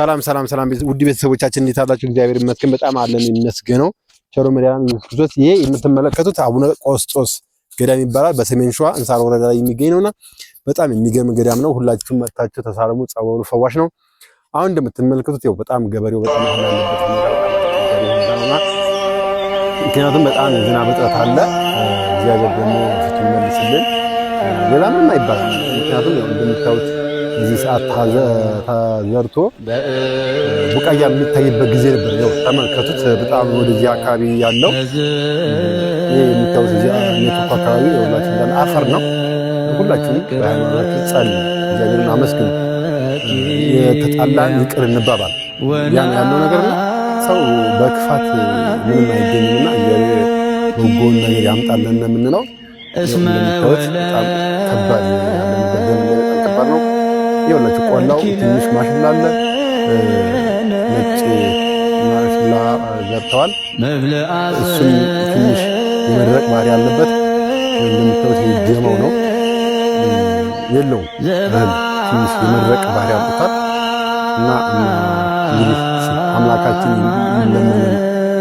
ሰላም ውድ ቤተሰቦቻችን እንዴት አላችሁ? እግዚአብሔር ይመስገን በጣም አለን ይመስገነው። ቸሮ መድኃኒዓለም ኢየሱስ ክርስቶስ። ይሄ የምትመለከቱት አቡነ ቆስጦስ ገዳም ይባላል። በሰሜን ሸዋ እንሳሮ ወረዳ ላይ የሚገኝ ነውና በጣም የሚገርም ገዳም ነው። ሁላችሁም መጣችሁ ተሳለሙ። ጸበሉ ፈዋሽ ነው። አሁን እንደምትመለከቱት ያው በጣም ገበሬው በጣም ያለበት ነውና ምክንያቱም በጣም የዝናብ እጥረት አለ። እግዚአብሔር ደግሞ ፊቱን መልስልን። ሌላ ምንም አይባልም። ምክንያቱም ያው እንደምታዩት እዚህ ሰዓት ተዘርቶ ቡቃያ የሚታይበት ጊዜ ነበር። ያው ተመልከቱት። በጣም ወደዚህ አካባቢ ያለው ይሄ የሚታዩት እዚህ ኔትወርክ አካባቢ ሁላችሁም እንዳለ አፈር ነው። ሁላችሁም በሃይማኖታችሁ ጸልዩ፣ እግዚአብሔርን አመስግኑ። የተጣላን ይቅር እንባባል። ያን ያለው ነገር ነው። ሰው በክፋት ምንም አይገኝምና እግዚአብሔር በጎን ነገር ያምጣልን የምንለው በጣም ከባድ ያለንበት ዘመን በጣም ከባድ ነው። ይኸውላችሁ ቆላው ትንሽ ማሽላ አለ፣ ነጭ ማሽላ ዘርተዋል። እሱም ትንሽ የመድረቅ ባህሪ ያለበት እንደምታዩት ጀማው ነው የለውም ትንሽ የመድረቅ ባህሪ ያለበት እና እንግዲህ አምላካችን ለምን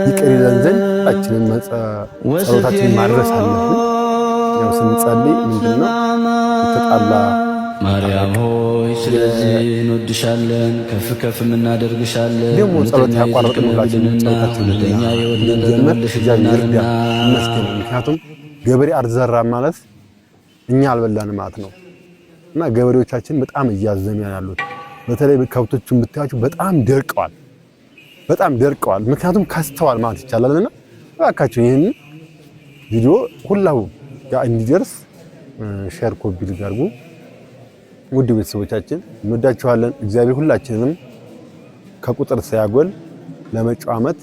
ይቅር ይለን ዘንድ ሁላችንም ጸሎታችንን ማድረስ አለብን። ያው ስንጸልይ ምንድነው ተጣላ ማርያም ሆይ ስለዚህ እንወድሻለን ከፍ እናደርግሻለን። ደግሞ ጸሎት ያቋረጥንላችሁ ጸሎታችንን ይርዳ ይመስገን። ምክንያቱም ገበሬ አርዘራ ማለት እኛ አልበላን ማለት ነው እና ገበሬዎቻችን በጣም እያዘኑ ያሉት በተለይ ከብቶቹን ብታያችሁ በጣም ደርቀዋል። ምክንያቱም ከስተዋል ማለት ይቻላልና እባካችሁ ይሄን ቪዲዮ ሁላው ጋር እንዲደርስ ሼር ኮፒ አድርጉ። ውድ ቤተሰቦቻችን እንወዳችኋለን። እግዚአብሔር ሁላችንንም ከቁጥር ሳያጎል ለመጪው ዓመት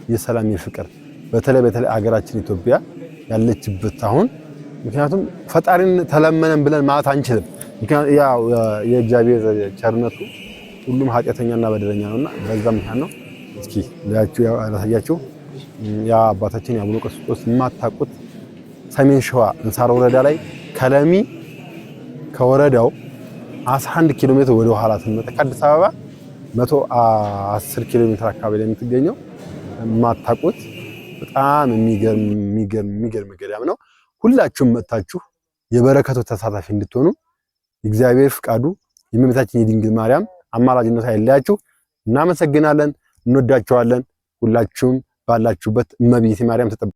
የሰላም የፍቅር በተለይ አገራችን ኢትዮጵያ ያለችበት አሁን ምክንያቱም ፈጣሪን ተለመነን ብለን ማለት አንችልም። ምክንያቱም ያው የእግዚአብሔር ቸርነቱ ሁሉም ኃጢአተኛና በደለኛ ነውና በዛ ምክንያት ነው። እስኪ ያሳያችሁ ያ አባታችን የአቡነ ቆስጦስ የማታውቁት ሰሜን ሸዋ እንሳሮ ወረዳ ላይ ከለሚ ከወረዳው 11 ኪሎ ሜትር ወደ ኋላ ስንመጣ ከአዲስ አበባ 110 ኪሎ ሜትር አካባቢ ላይ የምትገኘው የማታውቁት በጣም የሚገርም ገዳም ነው። ሁላችሁም መጥታችሁ የበረከቱ ተሳታፊ እንድትሆኑ እግዚአብሔር ፍቃዱ የእመቤታችን የድንግል ማርያም አማላጅነት አይለያችሁ። እናመሰግናለን። እንወዳችኋለን። ሁላችሁም ባላችሁበት እመቤቴ ማርያም ተጠብቁ።